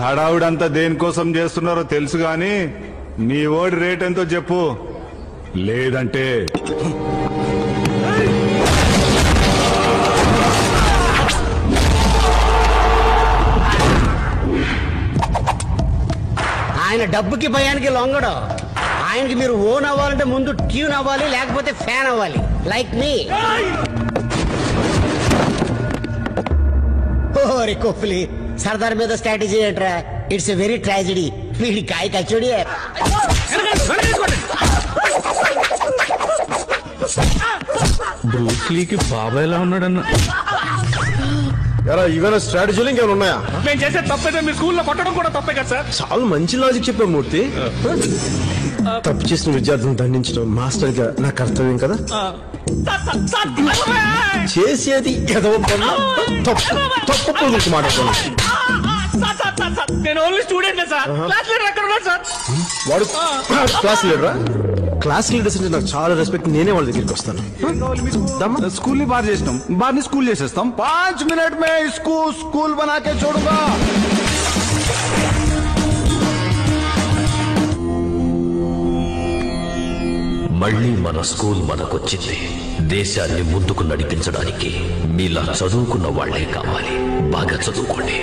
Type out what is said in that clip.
హడావుడంతా దేనికోసం చేస్తున్నారో తెలుసు గాని నీ ఓడి రేట్ ఎంతో చెప్పు, లేదంటే ఆయన డబ్బుకి భయానికి లొంగడు. ఆయనకి మీరు ఓన్ అవ్వాలంటే ముందు ట్యూన్ అవ్వాలి, లేకపోతే ఫ్యాన్ అవ్వాలి. లైక్ మీ. ఓరి కొఫ్లీ, సర్దార్ మీద స్ట్రాటజీ ఏంట్రా? It's a very tragedy. వీడి కాయ కచ్చోడి. బ్రూస్లీకి బాబాయ్ ఎలా ఉన్నాడన్న? ఇవైనా స్ట్రాటజీలు ఇంకేమైనా ఉన్నాయా? నేను చేసే తప్పైతే మీ స్కూల్లో కొట్టడం కూడా తప్పే కదా సార్. చాలా మంచి లాజిక్ చెప్పావు మూర్తి. తప్పు చేసిన విద్యార్థులను దండించడం మాస్టర్ గా నా కర్తవ్యం కదా. చేసేది ఎదవ పనులు, తప్పు గురించి మాట్లాడుతున్నాను. నేను only student sir. Class leader ఎక్కడ ఉన్నాడు సార్? వాడు క్లాస్ లీడరా? క్లాస్ లీడర్స్ అంటే నాకు చాలా రెస్పెక్ట్. నేనే వాళ్ళ దగ్గరికి వస్తాను. స్కూల్ ని బార్ చేసినాం, బార్ ని స్కూల్ చేసేస్తాం. 5 मिनट में इसको स्कूल बना के छोड़ूंगा. మళ్ళీ మన స్కూల్ మనకొచ్చింది. దేశాన్ని ముందుకు నడిపించడానికి మీలా చదువుకున్న వాళ్లే కావాలి. బాగా చదువుకోండి.